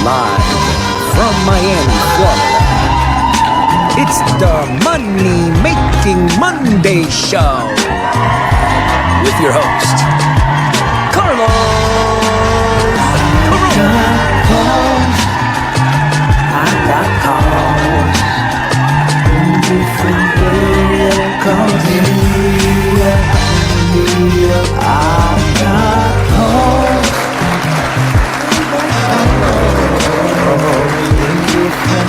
Live from Miami, Florida. It's the Money Making Monday Show with your host, Carlos. I got calls in different calls in I got calls in different calls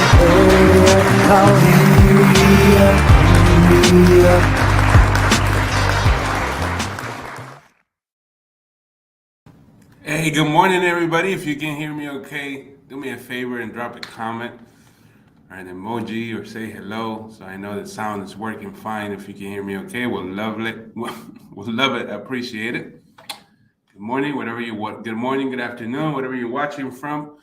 Hey, good morning, everybody. If you can hear me okay, do me a favor and drop a comment or an emoji or say hello so I know the sound is working fine. If you can hear me okay, we'll love it. We'll love it. I appreciate it. Good morning, whatever you want. Good morning, good afternoon, whatever you're watching from.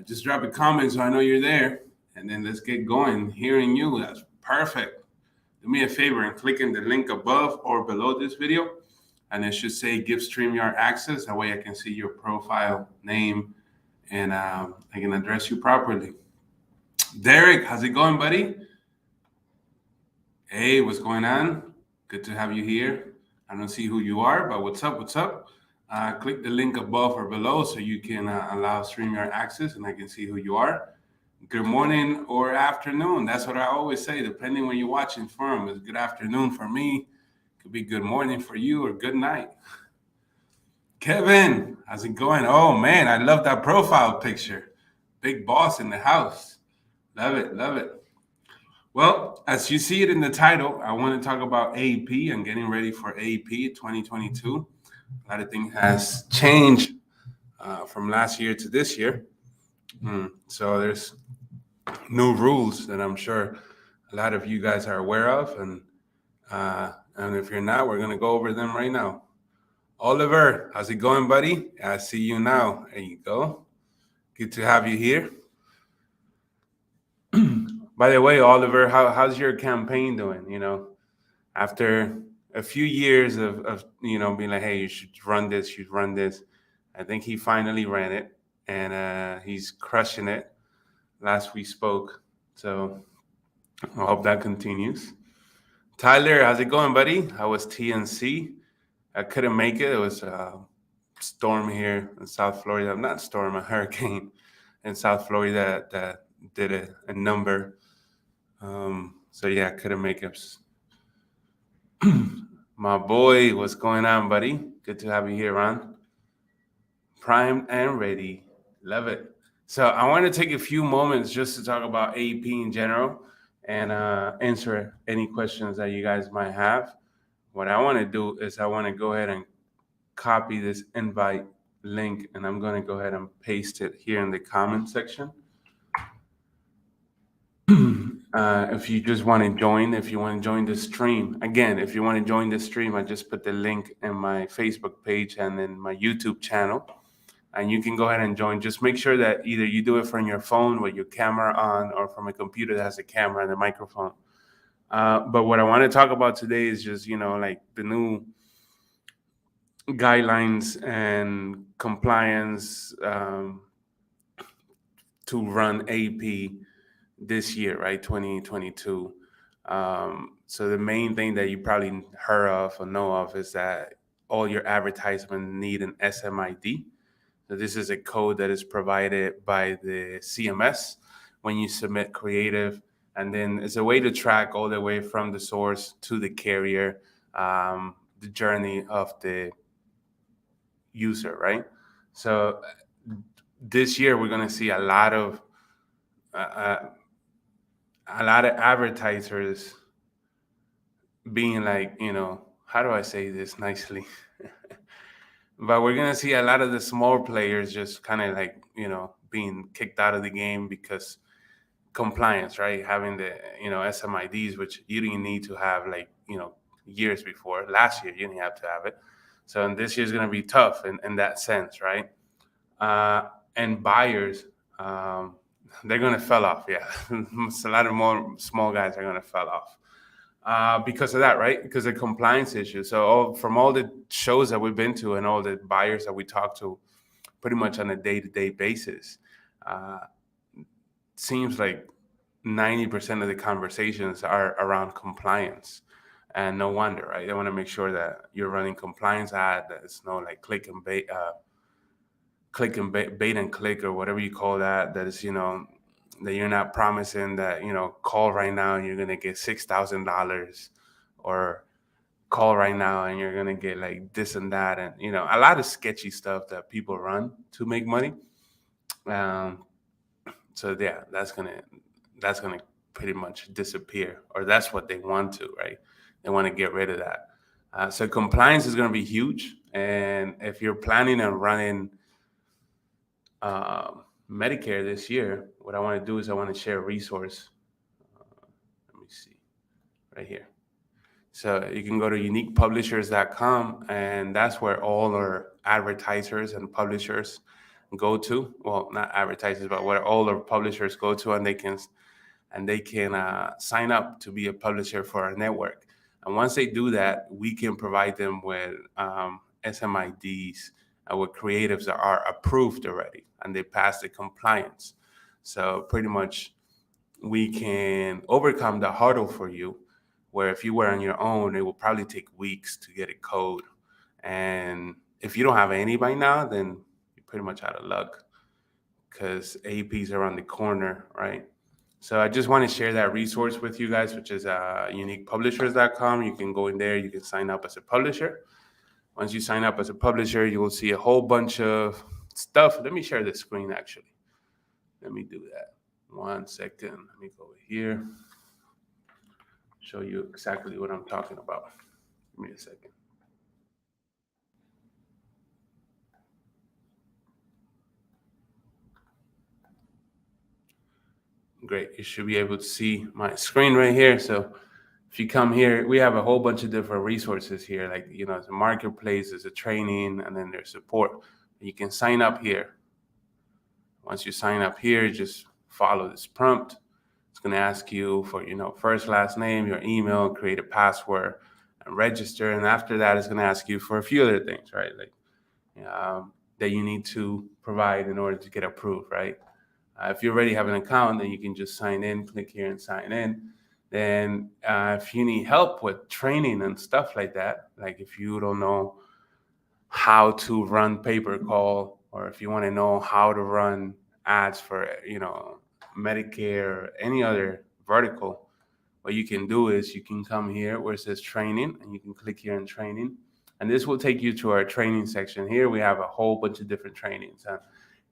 Just drop a comment so I know you're there. And then let's get going. Hearing you, that's perfect. Do me a favor and click in the link above or below this video. And it should say give StreamYard access. That way I can see your profile name and I can address you properly. Derek, how's it going, buddy? Hey, what's going on? Good to have you here. I don't see who you are, but what's up? Click the link above or below so you can allow StreamYard access and I can see who you are. Good morning or afternoon. That's what I always say, depending when you're watching from. It's good afternoon for me. Could be good morning for you or good night. Kevin, how's it going? Oh, man, I love that profile picture. Big boss in the house. Love it, love it. Well, as you see it in the title, I want to talk about AEP and getting ready for AEP 2022. A lot of things has changed from last year to this year. So there's new rules that I'm sure a lot of you guys are aware of. And if you're not, we're going to go over them right now. Oliver, how's it going, buddy? I see you now. There you go. Good to have you here. By the way, Oliver, how's your campaign doing? You know, after a few years of being like, hey, you should run this, I think he finally ran it, and he's crushing it. Last we spoke, so I hope that continues. Tyler, how's it going, buddy? How was TNC? I couldn't make it. It was a storm here in South Florida. Not storm, a hurricane in South Florida that did a number. So yeah, I couldn't make it. My boy, what's going on, buddy? Good to have you here, Ron. Primed and ready. Love it. So I want to take a few moments just to talk about AEP in general and answer any questions that you guys might have. What I want to do is I want to go ahead and copy this invite link, and I'm going to go ahead and paste it here in the comment section. If you just want to join, if you want to join the stream, again, if you want to join the stream, I just put the link in my Facebook page and in my YouTube channel, and you can go ahead and join. Just make sure that either you do it from your phone with your camera on or from a computer that has a camera and a microphone. But what I want to talk about today is just, like the new guidelines and compliance to run AEP this year, right? 2022. So the main thing that you probably heard of or know of is that all your advertisements need an SMID. So this is a code that is provided by the CMS when you submit creative. And then it's a way to track all the way from the source to the carrier, the journey of the user, right? So this year we're going to see a lot of advertisers being like, how do I say this nicely? But we're going to see a lot of the small players just kind of like, being kicked out of the game because compliance, right? Having the, SMIDs, which you didn't need to have years before. Last year, you didn't have to have it. So this year's going to be tough in that sense, right? And buyers, they're going to fall off. Yeah. It's a lot of more small guys are going to fall off. Because of that, right? Because of compliance issues. So from all the shows that we've been to and all the buyers that we talk to pretty much on a day-to-day basis, seems like 90% of the conversations are around compliance. And no wonder, right? They want to make sure that you're running compliance ad, that it's no like bait and click or whatever you call that. That is, that you're not promising that, call right now and you're gonna get $6,000, or call right now and you're gonna get like this and that, and a lot of sketchy stuff that people run to make money. Um, so yeah, that's gonna pretty much disappear, or that's what they want to, right? They want to get rid of that. So compliance is going to be huge, and if you're planning on running Medicare this year, what I want to do is I want to share a resource. Let me see right here. So you can go to uniquepublishers.com, and that's where all our advertisers and publishers go to. Well, not advertisers, but where all our publishers go to, and they can sign up to be a publisher for our network. And once they do that, we can provide them with SMIDs, with creatives that are approved already and they pass the compliance. So pretty much we can overcome the hurdle for you, where if you were on your own, it will probably take weeks to get a code. And if you don't have any by now, then you're pretty much out of luck, because AEPs are around the corner, right? So I just want to share that resource with you guys, which is uniquepublishers.com. You can go in there, you can sign up as a publisher. Once you sign up as a publisher, you will see a whole bunch of stuff. Let me share the screen, actually. Let me do that. 1 second. Let me go over here, show you exactly what I'm talking about. Give me a second. Great. You should be able to see my screen right here. So if you come here, we have a whole bunch of different resources here. Like, there's a marketplace, there's a training, and then there's support. You can sign up here. Once you sign up here, just follow this prompt. It's going to ask you for, first, last name, your email, create a password, and register. And after that, it's going to ask you for a few other things, right? Like that you need to provide in order to get approved, right? If you already have an account, then you can just sign in, click here and sign in. Then if you need help with training and stuff like that, like if you don't know how to run pay-per-call, or if you want to know how to run ads for, Medicare or any other vertical, what you can do is you can come here where it says training, and you can click here in training. And this will take you to our training section. Here we have a whole bunch of different trainings on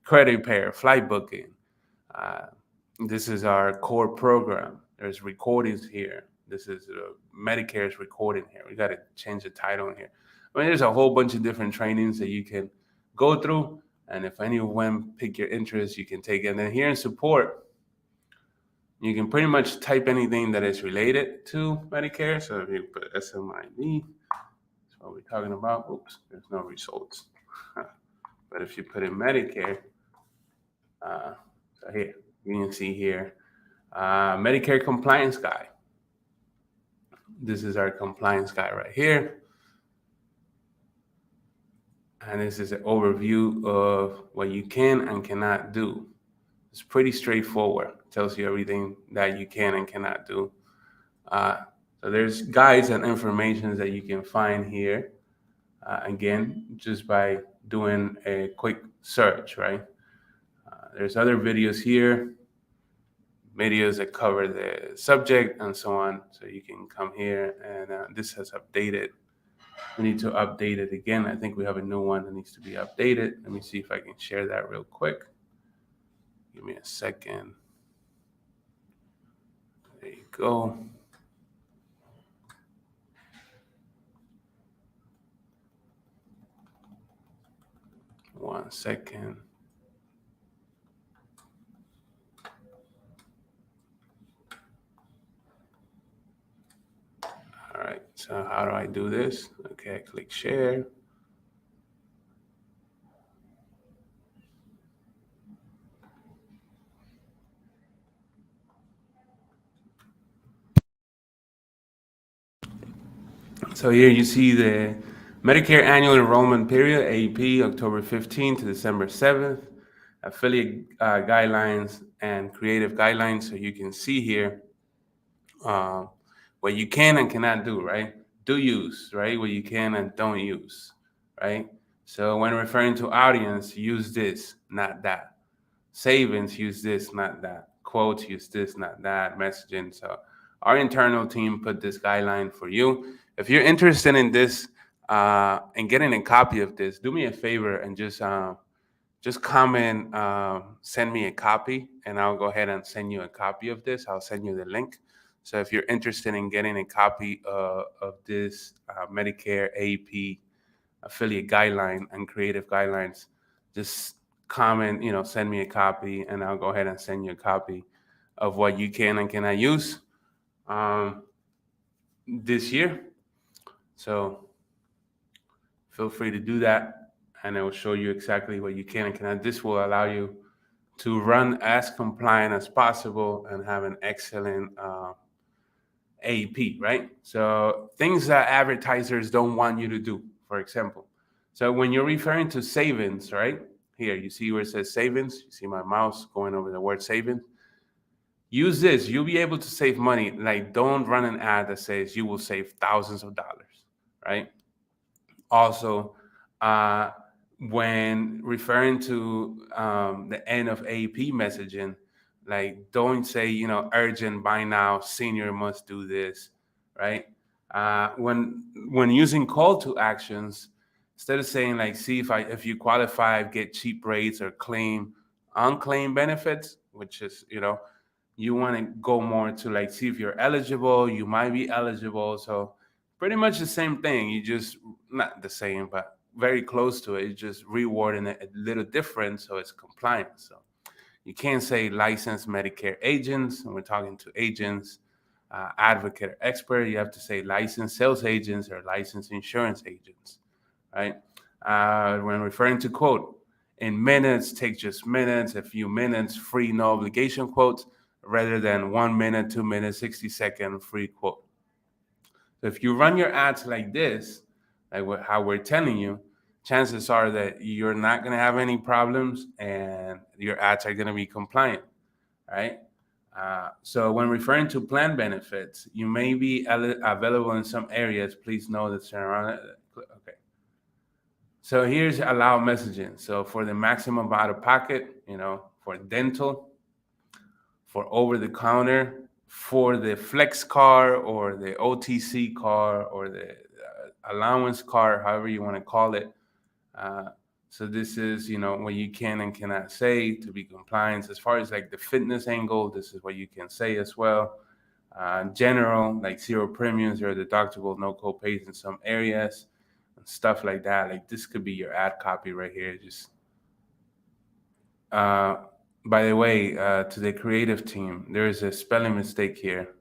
credit repair, flight booking. This is our core program. There's recordings here. This is Medicare's recording here. We got to change the title in here. I mean, there's a whole bunch of different trainings that you can go through. And if any of them pick your interest, you can take it. And then here in support, you can pretty much type anything that is related to Medicare. So if you put SMID, that's what we're talking about. Oops, there's no results. But if you put in Medicare, so here, you can see here, Medicare compliance guide. This is our compliance guide right here. And this is an overview of what you can and cannot do. It's pretty straightforward. It tells you everything that you can and cannot do. So there's guides and information that you can find here. Again, just by doing a quick search, right? There's other videos here, videos that cover the subject and so on. So you can come here, and this has updated. We need to update it again. I think we have a new one that needs to be updated. Let me see if I can share that real quick. Give me a second. There you go. One second. All right, so how do I do this? Okay, I click share. So here you see the Medicare annual enrollment period, AEP, October 15th to December 7th. affiliate guidelines and creative guidelines. So you can see here uh, what you can and cannot do, right? Do use, right? What you can and don't use, right? So when referring to audience, use this, not that. Savings, use this, not that. Quotes, use this, not that. Messaging. So our internal team put this guideline for you. If you're interested in this and getting a copy of this, do me a favor and just comment, send me a copy, and I'll go ahead and send you a copy of this. I'll send you the link. So if you're interested in getting a copy of this Medicare AEP affiliate guideline and creative guidelines, just comment, send me a copy, and I'll go ahead and send you a copy of what you can and cannot use this year. So feel free to do that, and it will show you exactly what you can and cannot. This will allow you to run as compliant as possible and have an excellent AEP, right? So things that advertisers don't want you to do, for example. So when you're referring to savings, right? Here, you see where it says savings. You see my mouse going over the word savings. Use this. You'll be able to save money. Like, don't run an ad that says you will save thousands of dollars, right? Also, uh, when referring to the end of AEP messaging, like don't say, urgent, buy now, senior must do this, right? When using call to actions, instead of saying like, see if you qualify, get cheap rates or claim unclaimed benefits, which is, you want to go more to like see if you're eligible, you might be eligible. So pretty much the same thing. You just not the same, but very close to it. You just rewording it a little different so it's compliant. So you can't say licensed Medicare agents, and we're talking to agents, advocate or expert. You have to say licensed sales agents or licensed insurance agents, right? When referring to quote, in minutes, take just minutes, a few minutes, free, no obligation quotes, rather than 1 minute, 2 minutes, 60-second free quote. So if you run your ads like this, like how we're telling you, chances are that you're not going to have any problems and your ads are going to be compliant, right? So when referring to plan benefits, you may be available in some areas. Please know that surrounded. Okay. So here's allow messaging. So for the maximum out of pocket, for dental, for over the counter, for the flex car or the OTC car or the allowance car, however you want to call it. So this is, what you can and cannot say to be compliant. As far as like the fitness angle, this is what you can say as well. General, like zero premiums, zero deductible, no co-pays in some areas, and stuff like that. Like this could be your ad copy right here. Just by the way, to the creative team, there is a spelling mistake here.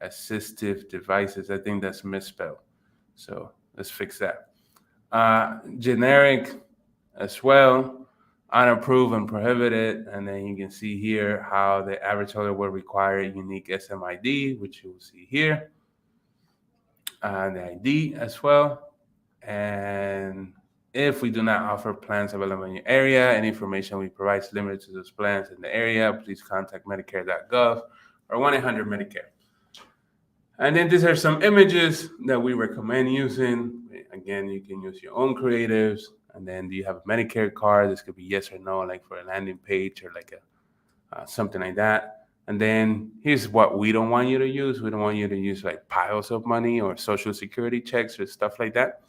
Assistive devices. I think that's misspelled. So let's fix that. Generic as well, unapproved and prohibited. And then you can see here how the advertiser will require a unique SMID, which you will see here. The ID as well. And if we do not offer plans available in your area, any information we provide is limited to those plans in the area. Please contact Medicare.gov or 1-800-Medicare. And then these are some images that we recommend using. Again, you can use your own creatives. And then do you have a Medicare card? This could be yes or no, like for a landing page or like a something like that. And then here's what we don't want you to use. We don't want you to use like piles of money or social security checks or stuff like that.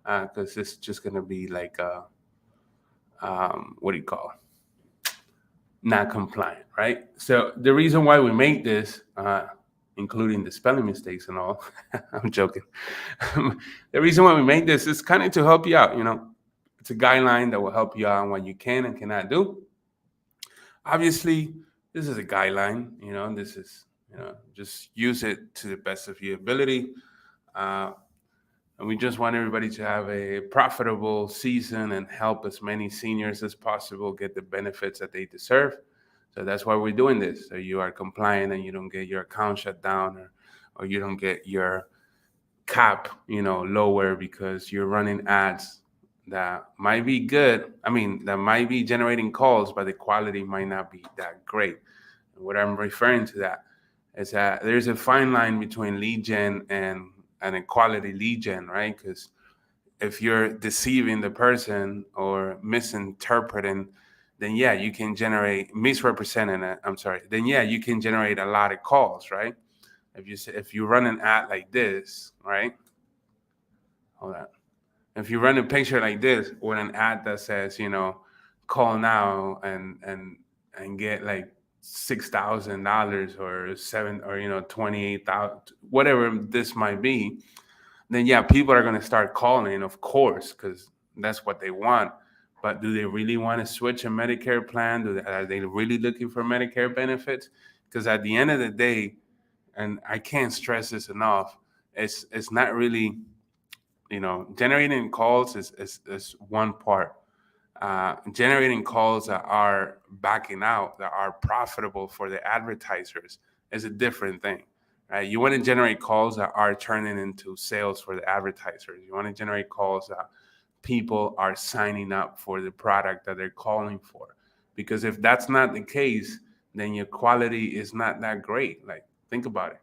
Because it's just going to be like, what do you call it? Not compliant, right? So the reason why we make this, including the spelling mistakes and all, I'm joking. The reason why we make this is kind of to help you out, It's a guideline that will help you out on what you can and cannot do. Obviously, this is a guideline, this is, just use it to the best of your ability. And we just want everybody to have a profitable season and help as many seniors as possible get the benefits that they deserve. So that's why we're doing this. So you are compliant and you don't get your account shut down or you don't get your cap, lower because you're running ads that might be good. I mean, that might be generating calls, but the quality might not be that great. And what I'm referring to that is that there's a fine line between lead gen and a quality lead gen, right? Because if you're deceiving the person or misinterpreting, then yeah, you can generate misrepresenting it. I'm sorry. Then yeah, you can generate a lot of calls, right? If you run an ad like this, right? Hold on. If you run a picture like this with an ad that says, call now and get like $6,000 or seven or 28,000, whatever this might be, then yeah, people are gonna start calling, of course, because that's what they want. But do they really want to switch a Medicare plan? Are they really looking for Medicare benefits? Because at the end of the day, and I can't stress this enough, it's not really, generating calls is one part. Generating calls that are backing out, that are profitable for the advertisers, is a different thing, right? You want to generate calls that are turning into sales for the advertisers. You want to generate calls that people are signing up for the product that they're calling for. Because if that's not the case, then your quality is not that great. Like, think about it.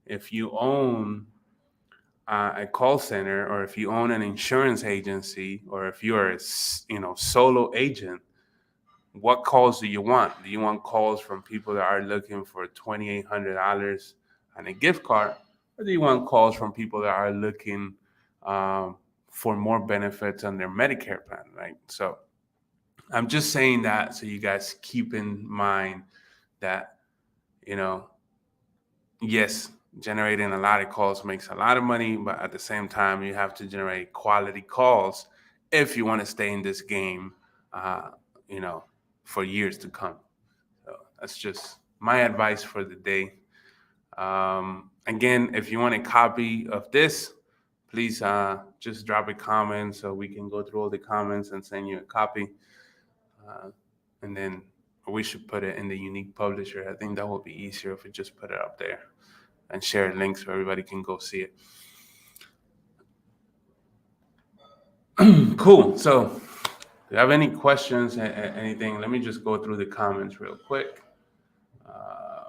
If you own a call center, or if you own an insurance agency, or if you're a solo agent, what calls do you want? Do you want calls from people that are looking for $2,800 and a gift card, or do you want calls from people that are looking um, for more benefits on their Medicare plan, right? So I'm just saying that so you guys keep in mind that, you know yes, generating a lot of calls makes a lot of money, but at the same time, you have to generate quality calls if you want to stay in this game, uh, you know, for years to come. So that's just my advice for the day. Again, if you want a copy of this, please just drop a comment so we can go through all the comments and send you a copy. Uh, and then we should put it in the unique publisher. I think that would be easier if we just put it up there and share links so everybody can go see it. Cool. So, do you have any questions? Anything? Let me just go through the comments real quick. Uh,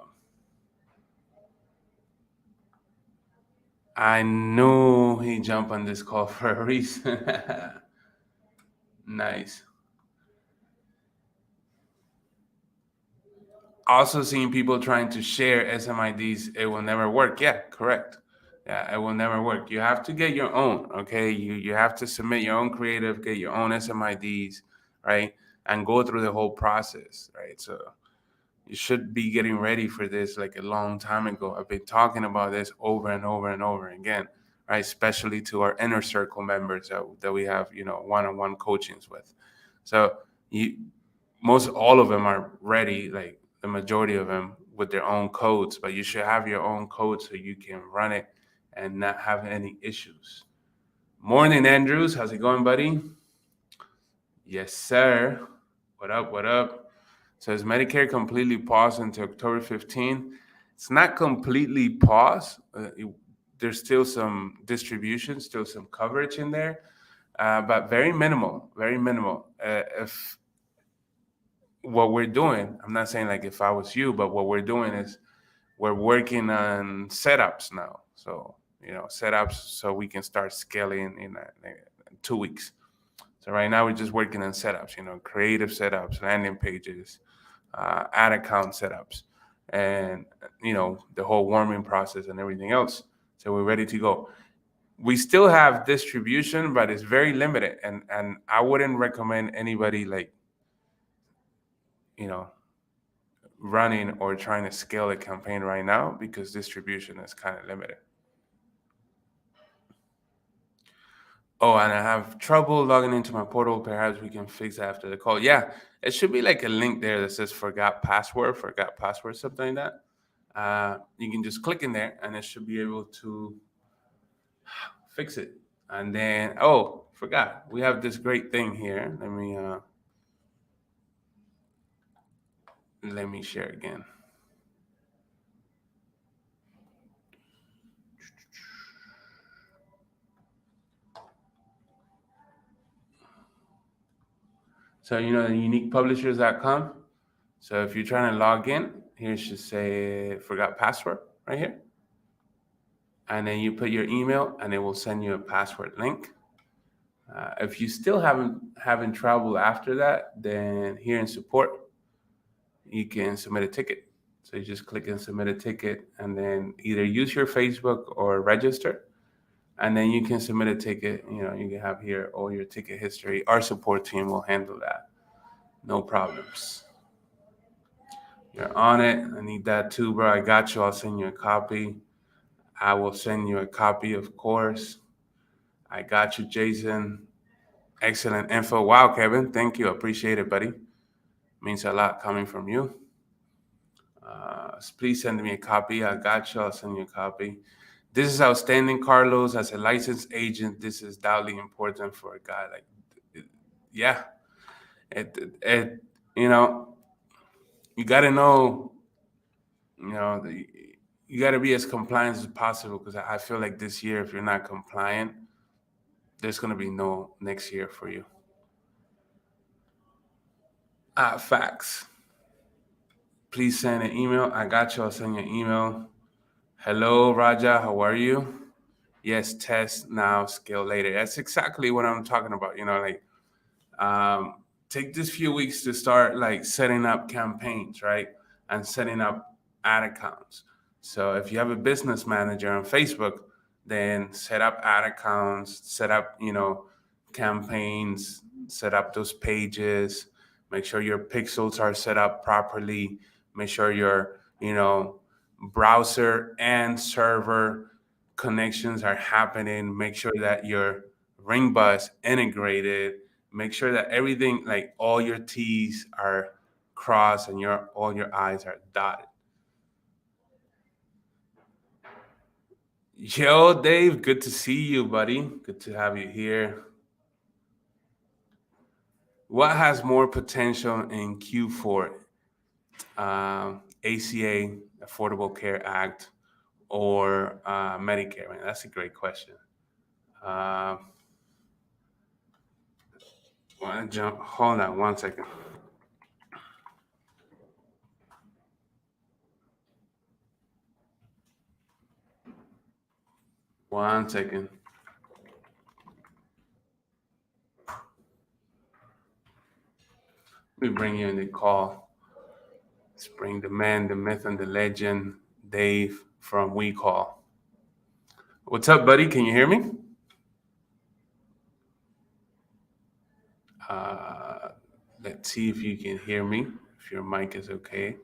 I knew he jumped on this call for a reason. Nice. Also, seeing people trying to share SMIDs, it will never work. Yeah, correct. Yeah, it will never work. You have to get your own. Okay, you have to submit your own creative, get your own SMIDs, right, and go through the whole process, right. So you should be getting ready for this like a long time ago. I've been talking about this over and over and over again, right? Especially to our inner circle members that we have, one-on-one coachings with. So you, most all of them are ready, like the majority of them with their own codes, but you should have your own code so you can run it and not have any issues. Morning, Andrews. How's it going, buddy? Yes, sir. What up? What up? So is Medicare completely paused until October 15th? It's not completely paused. There's still some distribution, still some coverage in there, but very minimal, very minimal. If what we're doing, I'm not saying like if I was you, but what we're doing is we're working on setups now. So, setups so we can start scaling in 2 weeks. So right now we're just working on setups, creative setups, landing pages, ad account setups, and the whole warming process and everything else. So we're ready to go. We still have distribution, but it's very limited, and I wouldn't recommend anybody like you know running or trying to scale a campaign right now because distribution is kind of limited. Oh, and I have trouble logging into my portal. Perhaps we can fix that after the call. Yeah, it should be like a link there that says forgot password, something like that. You can just click in there and it should be able to fix it. And then, oh, forgot. We have this great thing here. Let me share again. So the uniquepublishers.com. So if you're trying to log in, here it should say forgot password right here. And then you put your email and it will send you a password link. If you still having trouble after that, then here in support, you can submit a ticket. So you just click and submit a ticket and then either use your Facebook or register. And then you can submit a ticket. You can have here all your ticket history. Our support team will handle that. No problems. You're on it. I need that too, bro. I got you. I'll send you a copy. I will send you a copy, of course. I got you, Jason. Excellent info. Wow, Kevin. Thank you. Appreciate it, buddy. Means a lot coming from you. Please send me a copy. I got you. I'll send you a copy. This is outstanding, Carlos. As a licensed agent, this is doubly important for a guy like, yeah. You got to know, you got to be as compliant as possible, because I feel like this year, if you're not compliant, there's going to be no next year for you. Facts. Please send an email. I got you. I'll send you an email. Hello, Raja. How are you? Yes, test now, scale later. That's exactly what I'm talking about. Take this few weeks to start like setting up campaigns, right? And setting up ad accounts. So if you have a business manager on Facebook, then set up ad accounts, set up, campaigns, set up those pages, make sure your pixels are set up properly, make sure your, browser and server connections are happening, make sure that your ring bus integrated, make sure that everything, like all your T's are crossed and all your I's are dotted. Yo, Dave, good to see you, buddy. Good to have you here. What has more potential in Q4? ACA, Affordable Care Act, or Medicare? Man, that's a great question. Hold on 1 second. One second. Let me bring you in the call. Let's bring the man, the myth, and the legend, Dave from We Call. What's up, buddy? Can you hear me? Let's see if you can hear me, if your mic is okay.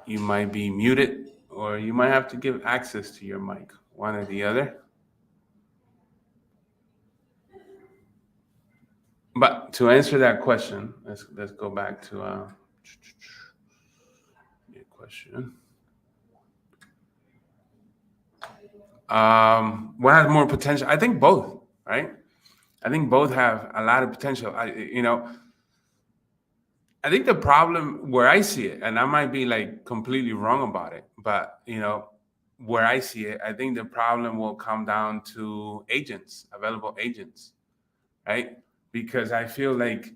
You might be muted, or you might have to give access to your mic, one or the other. But to answer that question, let's go back to your question. What has more potential? I think both, right? I think both have a lot of potential. I think the problem where I see it, and I might be like completely wrong about it, but where I see it, I think the problem will come down to agents, available agents, right? Because I feel like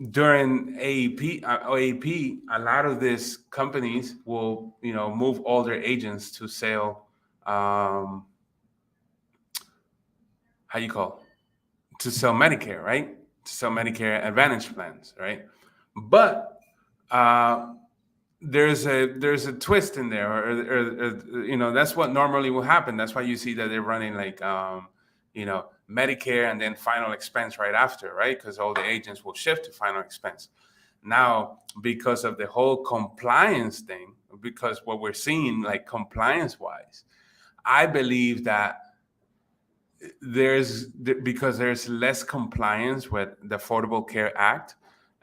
during AEP, a lot of these companies will, move all their agents to sell, how you call, to sell Medicare, right? To sell Medicare Advantage plans, right? But there's a twist in there, or that's what normally will happen. That's why you see that they're running like Medicare and then final expense right after, right? Because all the agents will shift to final expense. Now, because of the whole compliance thing, because what we're seeing like compliance wise, I believe that because there's less compliance with the Affordable Care Act,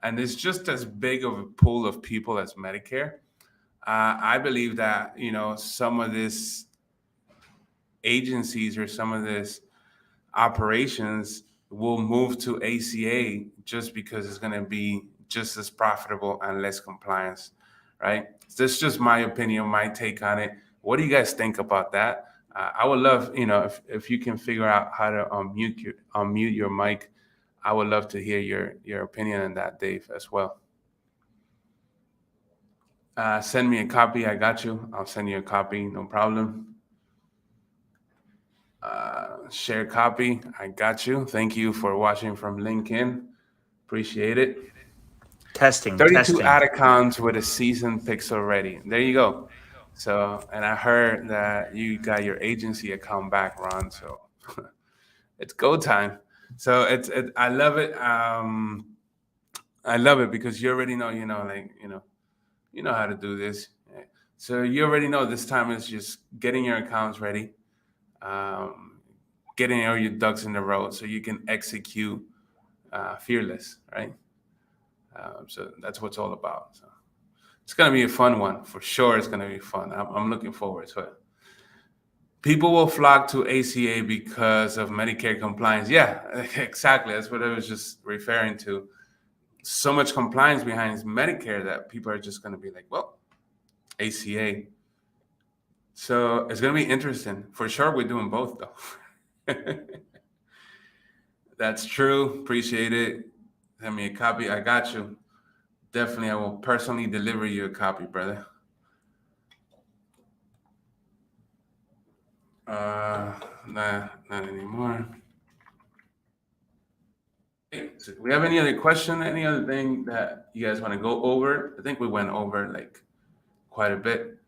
and it's just as big of a pool of people as Medicare. I believe that some of these agencies or some of these operations will move to ACA just because it's going to be just as profitable and less compliance, right? That's just my opinion, my take on it. What do you guys think about that? I would love, if you can figure out how to unmute your mic. I would love to hear your opinion on that, Dave, as well. Send me a copy. I got you. I'll send you a copy. No problem. Share copy. I got you. Thank you for watching from LinkedIn. Appreciate it. Testing. 32 ad accounts with a seasoned pixel ready. There you go. So, and I heard that you got your agency account back, Ron. So it's go time. So I love it. I love it because you already know, you know how to do this. So you already know this time is just getting your accounts ready, getting all your ducks in the row so you can execute fearless, right? So that's what it's all about. So it's going to be a fun one. For sure, it's going to be fun. I'm looking forward to it. People will flock to ACA because of Medicare compliance. Yeah, exactly. That's what I was just referring to. So much compliance behind Medicare that people are just going to be like, well, ACA. So it's going to be interesting. For sure, we're doing both, though. That's true. Appreciate it. Send me a copy. I got you. Definitely, I will personally deliver you a copy, brother. Not anymore. So we have any other question? Any other thing that you guys want to go over? I think we went over like quite a bit.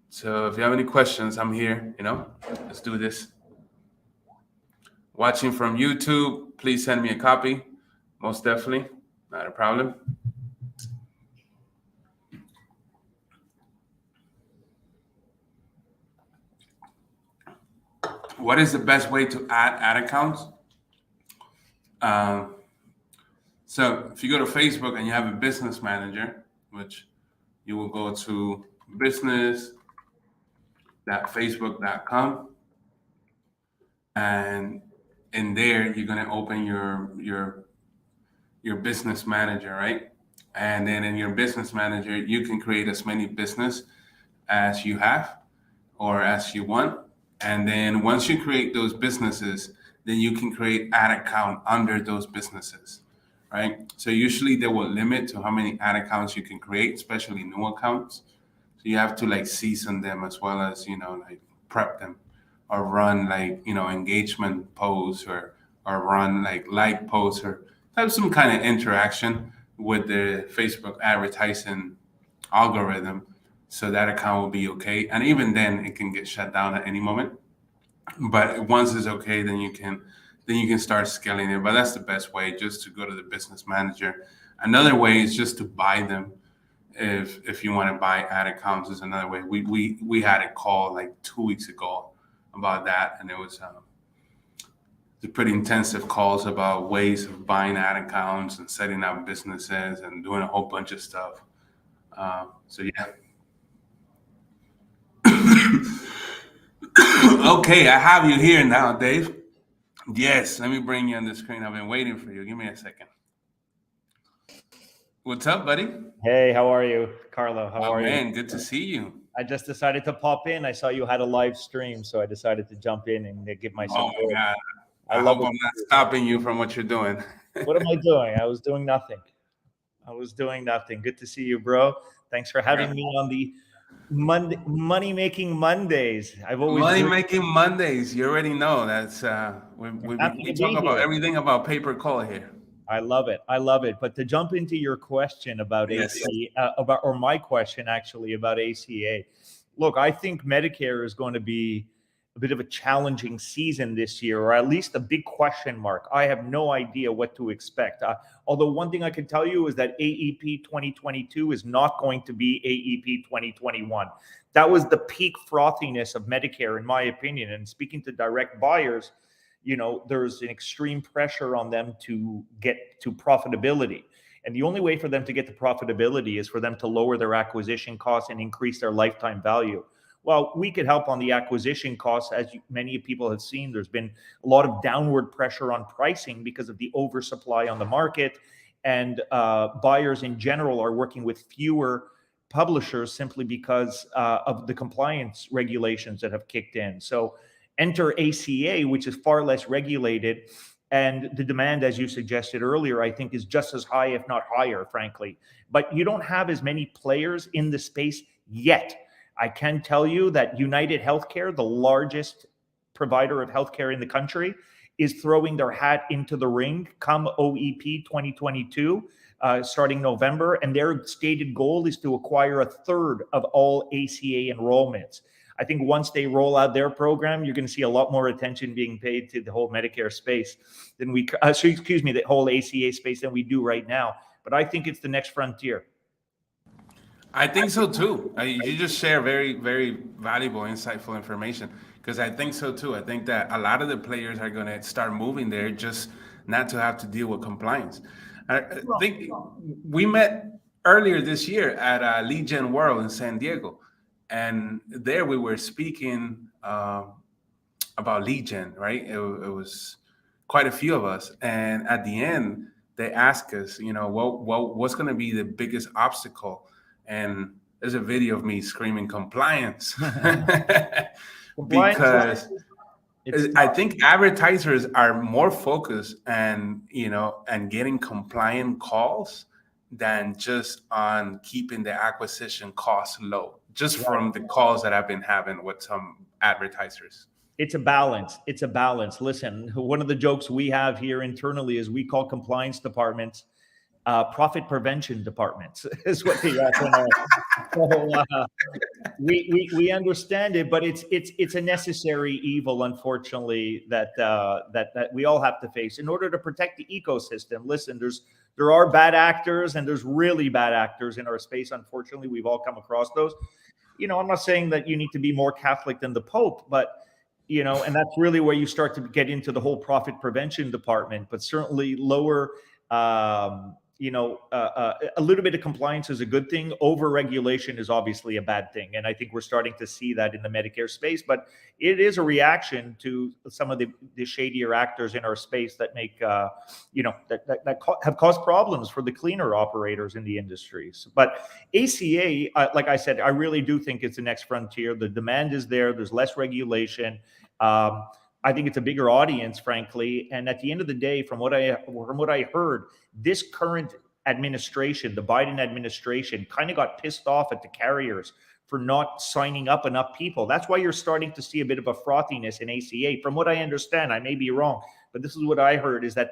So if you have any questions, I'm here. Let's do this. Watching from YouTube, please send me a copy. Most definitely, not a problem. What is the best way to add ad accounts? So if you go to Facebook and you have a business manager, which you will go to business.facebook.com, and in there you're going to open your business manager, right? And then in your business manager, you can create as many business as you have or as you want. And then once you create those businesses, then you can create ad account under those businesses, right? So usually they will limit to how many ad accounts you can create, especially new accounts. So you have to like season them as well as, like prep them or run like, engagement posts or run like posts or have some kind of interaction with the Facebook advertising algorithm. So that account will be okay. And even then it can get shut down at any moment. But once it's okay, then you can start scaling it. But that's the best way, just to go to the business manager. Another way is just to buy them. If you want to buy ad accounts is another way. We had a call like 2 weeks ago about that, and it was the pretty intensive calls about ways of buying ad accounts and setting up businesses and doing a whole bunch of stuff. So yeah. Okay, I have you here now, Dave. Yes, let me bring you on the screen. I've been waiting for you. Give me a second. What's up, buddy? Hey, how are you, Carlo? How are Man, you? good to see you. I just decided to pop in. I saw you had a live stream, so I decided to jump in and give my Oh support. my God. I I love hope it. I'm not stopping you from what you're doing. What am I doing? I was doing nothing. Good to see you, bro. Thanks for having me on the Money Making Mondays. I've always Money Making Mondays. You already know that's happy we to talk be about here. everything about paper call here. I love it. But to jump into your question about Yes. ACA, or my question actually about ACA, look, I think Medicare is going to be a bit of a challenging season this year, or at least a big question mark. I have no idea what to expect. Although one thing I can tell you is that AEP 2022 is not going to be AEP 2021. That was the peak frothiness of Medicare, in my opinion. And speaking to direct buyers, there's an extreme pressure on them to get to profitability. And the only way for them to get to profitability is for them to lower their acquisition costs and increase their lifetime value. Well, we could help on the acquisition costs. As many people have seen, there's been a lot of downward pressure on pricing because of the oversupply on the market. And buyers in general are working with fewer publishers simply because of the compliance regulations that have kicked in. So enter ACA, which is far less regulated And the demand, as you suggested earlier, I think is just as high, if not higher, frankly. But you don't have as many players in the space yet. I can tell you that United Healthcare, the largest provider of healthcare in the country, is throwing their hat into the ring come OEP 2022, starting November. And their stated goal is to acquire a third of all ACA enrollments. I think once they roll out their program, you're going to see a lot more attention being paid to the whole Medicare space than the whole ACA space than we do right now. But I think it's the next frontier. I think so too. You just share very, very valuable, insightful information because I think so too. I think that a lot of the players are going to start moving there just not to have to deal with compliance. I think we met earlier this year at Lead Gen World in San Diego, and there we were speaking about lead gen, right? It was quite a few of us, and at the end, they asked us, what's going to be the biggest obstacle? And there's a video of me screaming compliance. Because I think advertisers are more focused and getting compliant calls than just on keeping the acquisition costs low, just from the calls that I've been having with some advertisers. It's a balance. It's a balance. Listen, one of the jokes we have here internally is we call compliance departments profit prevention departments is what they are. So, we understand it, but it's a necessary evil, unfortunately, that we all have to face in order to protect the ecosystem. Listen, there are bad actors and there's really bad actors in our space. Unfortunately, we've all come across those. I'm not saying that you need to be more Catholic than the Pope, but and that's really where you start to get into the whole profit prevention department. But certainly lower. A little bit of compliance is a good thing. Over-regulation is obviously a bad thing. And I think we're starting to see that in the Medicare space. But it is a reaction to some of the shadier actors in our space that make, have caused problems for the cleaner operators in the industries. But ACA, like I said, I really do think it's the next frontier. The demand is there. There's less regulation. I think it's a bigger audience, frankly. And at the end of the day, from what I heard, this current administration, the Biden administration, kind of got pissed off at the carriers for not signing up enough people. That's why you're starting to see a bit of a frothiness in ACA. From what I understand, I may be wrong, but this is what I heard, is that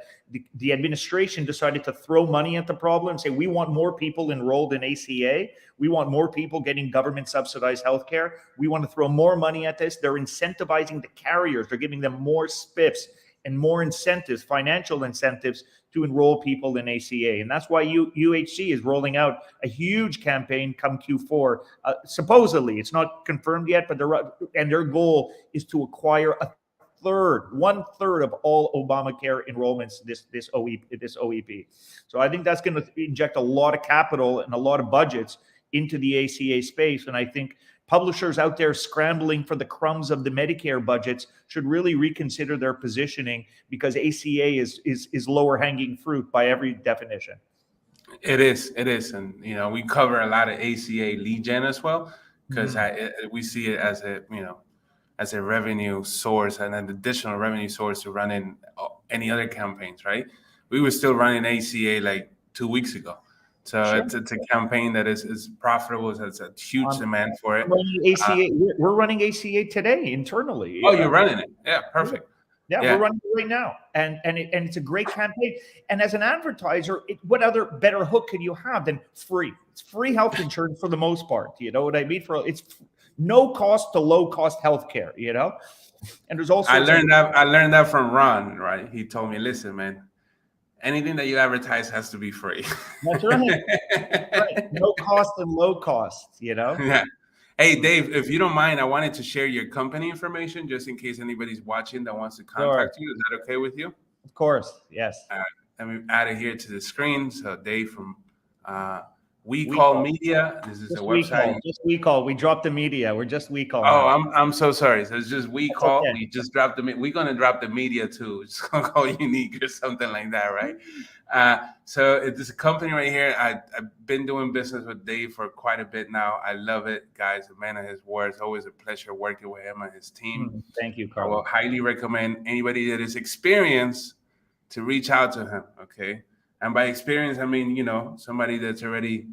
the administration decided to throw money at the problem and say, we want more people enrolled in ACA. We want more people getting government subsidized healthcare. We want to throw more money at this. They're incentivizing the carriers. They're giving them more spiffs and more incentives, financial incentives, to enroll people in ACA. And that's why UHC is rolling out a huge campaign come Q4. Supposedly, it's not confirmed yet, but their goal is to acquire one third of all Obamacare enrollments this OEP. So I think that's going to inject a lot of capital and a lot of budgets into the ACA space. And I think publishers out there scrambling for the crumbs of the Medicare budgets should really reconsider their positioning, because ACA is lower hanging fruit by every definition. It is. And, we cover a lot of ACA lead gen as well, because we see it as a revenue source and an additional revenue source to run in any other campaigns, right? We were still running ACA like 2 weeks ago. So sure. It's a campaign that is profitable. It's a huge demand for it. We're running ACA today internally. Oh, you're running it? Yeah, perfect. Yeah, we're running it right now, and it's a great campaign. And as an advertiser, what other better hook could you have than free? It's free health insurance for the most part. You know what I mean? It's no cost to low cost healthcare. And there's also I learned that from Ron. Right? He told me, listen, man. Anything that you advertise has to be free. That's right. Right. No cost and low cost, Yeah. Hey, Dave, if you don't mind, I wanted to share your company information just in case anybody's watching that wants to contact you. Is that okay with you? Of course. Yes. Let me add it here to the screen. So Dave from We Call Media. This is a website. We Call. We dropped the media. We're just We Call. Oh, I'm so sorry. So it's just We Call. Okay. We just dropped we're gonna drop the media too. It's gonna call Unique or something like that, right? So it's a company right here. I've been doing business with Dave for quite a bit now. I love it, guys. A man of his word. It's always a pleasure working with him and his team. Thank you, Carl. I will highly recommend anybody that is experienced to reach out to him. Okay. And by experience, I mean, somebody that's already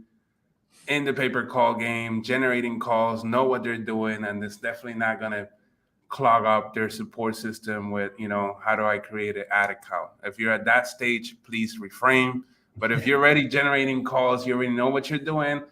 in the pay per call game, generating calls, know what they're doing, and it's definitely not going to clog up their support system with, how do I create an ad account? If you're at that stage, please reframe. But if you're already generating calls, you already know what you're doing,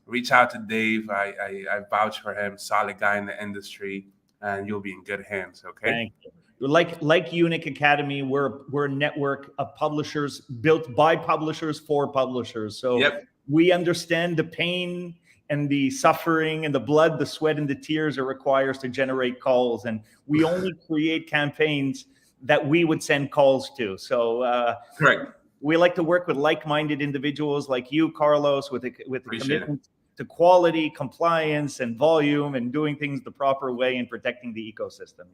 reach out to Dave. I vouch for him, solid guy in the industry, and you'll be in good hands. Okay. Thank you. Like Unique Academy, we're a network of publishers built by publishers for publishers. So Yep. we understand the pain and the suffering and the blood, the sweat, and the tears it requires to generate calls. And we only create campaigns that we would send calls to. So Correct. we like to work with like-minded individuals like you, Carlos, with a Appreciate it. commitment to quality, compliance, and volume, and doing things the proper way and protecting the ecosystem.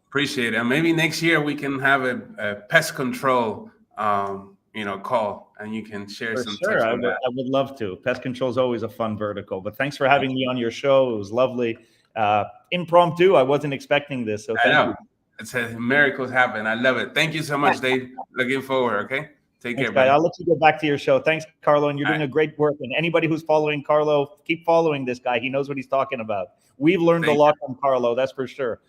Appreciate it. And maybe next year we can have a pest control, call, and you can share For some sure, tips I on would, that. I would love to. Pest control is always a fun vertical. But thanks for having me on your show. It was lovely. Impromptu. I wasn't expecting this, so I thank know. you. It says miracles happen. I love it. Thank you so much, Dave. Looking forward. Okay. Take Thanks, care, guys. buddy. I'll let you go back to your show. Thanks, Carlo, and you're All doing right. a great work. And anybody who's following Carlo, keep following this guy. He knows what he's talking about. We've learned a Thank lot from Carlo, that's for sure.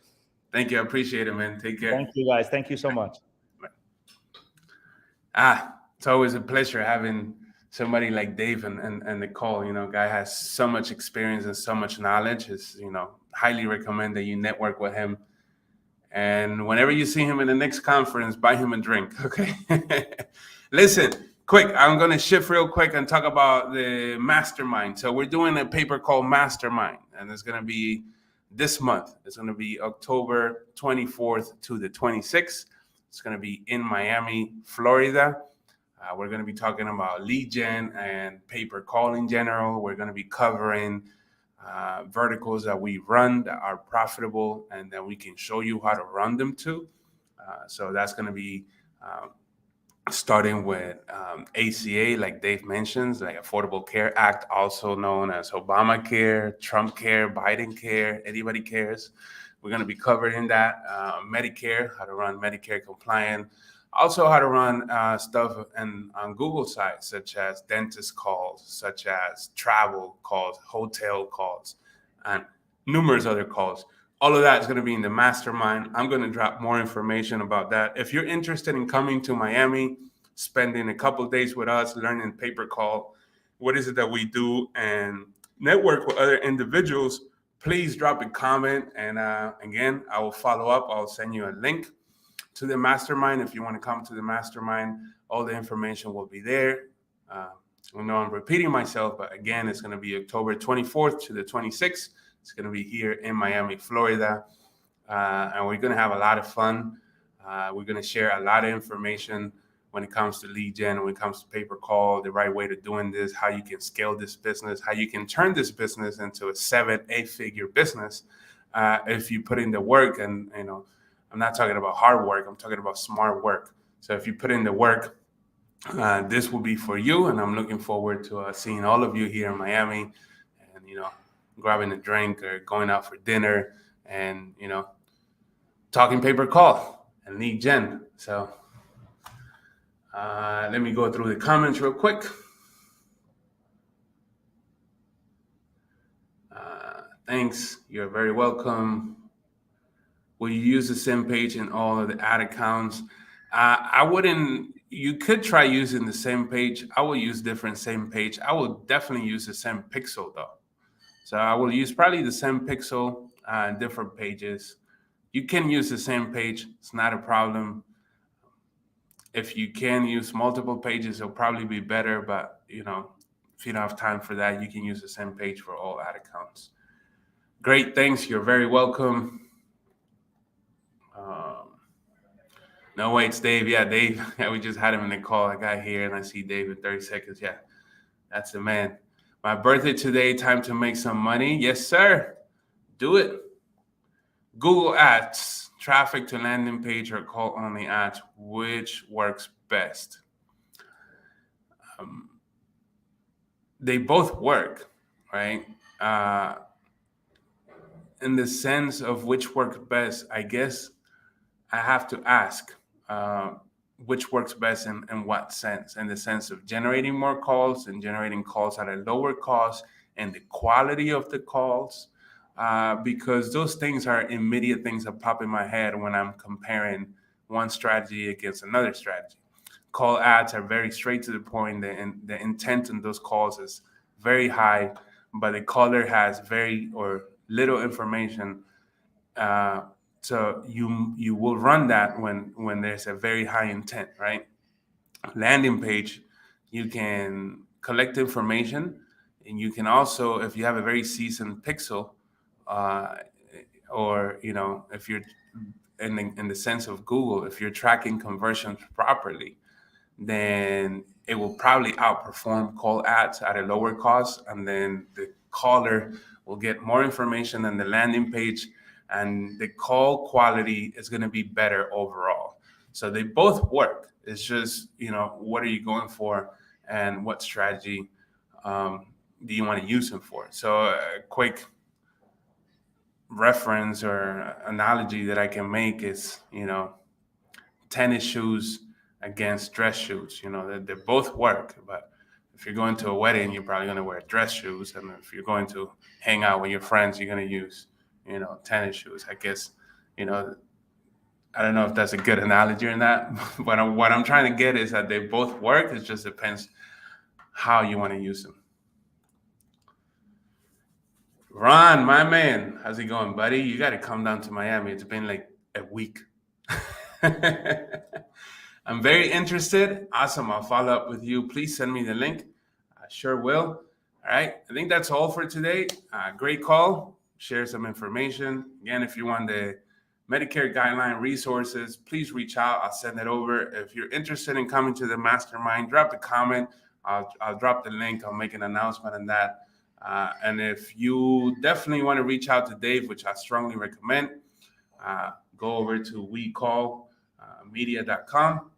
Thank you. I appreciate it, man. Take care. Thank you, guys. Thank you so much. It's always a pleasure having somebody like Dave and the call. Guy has so much experience and so much knowledge. Highly recommend that you network with him. And whenever you see him in the next conference, buy him a drink. Okay. Listen, quick. I'm going to shift real quick and talk about the Mastermind. So we're doing a paper called Mastermind, and it's going to be this month. It's going to be October 24th to the 26th. It's going to be in Miami, Florida. We're going to be talking about lead gen and pay-per call in general. We're going to be covering verticals that we run that are profitable, and then we can show you how to run them too. So that's going to be starting with ACA, like Dave mentions, like Affordable Care Act, also known as Obamacare, Trump Care, Biden Care, anybody cares. We're going to be covering that. Medicare, how to run Medicare compliant. Also, how to run stuff on Google sites, such as dentist calls, such as travel calls, hotel calls, and numerous other calls. All of that is going to be in the Mastermind. I'm going to drop more information about that. If you're interested in coming to Miami, spending a couple of days with us, learning pay-per call, what is it that we do, and network with other individuals, please drop a comment. And again, I will follow up. I'll send you a link to the Mastermind. If you want to come to the Mastermind, all the information will be there. I know I'm repeating myself, but again, it's going to be October 24th to the 26th. It's going to be here in Miami, Florida. And we're going to have a lot of fun. We're going to share a lot of information when it comes to lead gen, when it comes to pay-per call, the right way to doing this, how you can scale this business, how you can turn this business into a 7-8 figure business if you put in the work. And, I'm not talking about hard work. I'm talking about smart work. So if you put in the work, this will be for you. And I'm looking forward to seeing all of you here in Miami and, grabbing a drink or going out for dinner and, talking pay-per call and lead gen. So let me go through the comments real quick. Thanks. You're very welcome. Will you use the same page in all of the ad accounts? I wouldn't. You could try using the same page. I will use different same page. I will definitely use the same pixel though. So I will use probably the same pixel, different pages. You can use the same page. It's not a problem. If you can use multiple pages, it'll probably be better. But if you don't have time for that, you can use the same page for all ad accounts. Great, thanks. You're very welcome. No, wait, it's Dave. Yeah, Dave. Yeah, we just had him in the call. I got here and I see Dave in 30 seconds. Yeah, that's the man. My birthday today. Time to make some money. Yes, sir. Do it. Google Ads, traffic to landing page or call only ads. Which works best? They both work, right? In the sense of which works best, I guess I have to ask. which works best in what sense, in the sense of generating more calls and generating calls at a lower cost, and the quality of the calls, because those things are immediate things that pop in my head when I'm comparing one strategy against another strategy. Call ads are very straight to the point. The intent in those calls is very high, but the caller has very or little information. Uh, so you will run that when there's a very high intent, right? Landing page, you can collect information, and you can also, if you have a very seasoned pixel, uh, or if you're in the sense of Google, if you're tracking conversions properly, then it will probably outperform call ads at a lower cost, and then the caller will get more information than the landing page, and the call quality is going to be better overall. So they both work. It's just, what are you going for, and what strategy do you want to use them for? So a quick reference or analogy that I can make is, tennis shoes against dress shoes. They both work, but if you're going to a wedding, you're probably going to wear dress shoes, and if you're going to hang out with your friends, you're going to use, tennis shoes. I guess, I don't know if that's a good analogy or not, but what I'm trying to get is that they both work. It just depends how you want to use them. Ron, my man, how's it going, buddy? You got to come down to Miami. It's been like a week. I'm very interested. Awesome. I'll follow up with you. Please send me the link. I sure will. All right. I think that's all for today. Great call. Share some information. Again, if you want the Medicare guideline resources, please reach out. I'll send it over. If you're interested in coming to the mastermind, drop a comment. I'll drop the link. I'll make an announcement on that. And if you definitely want to reach out to Dave, which I strongly recommend, go over to wecallmedia.com,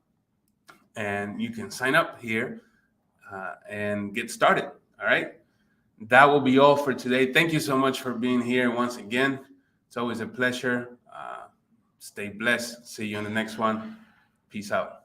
and you can sign up here and get started. All right. That will be all for today. Thank you so much for being here once again. It's always a pleasure. Stay blessed. See you in the next one. Peace out.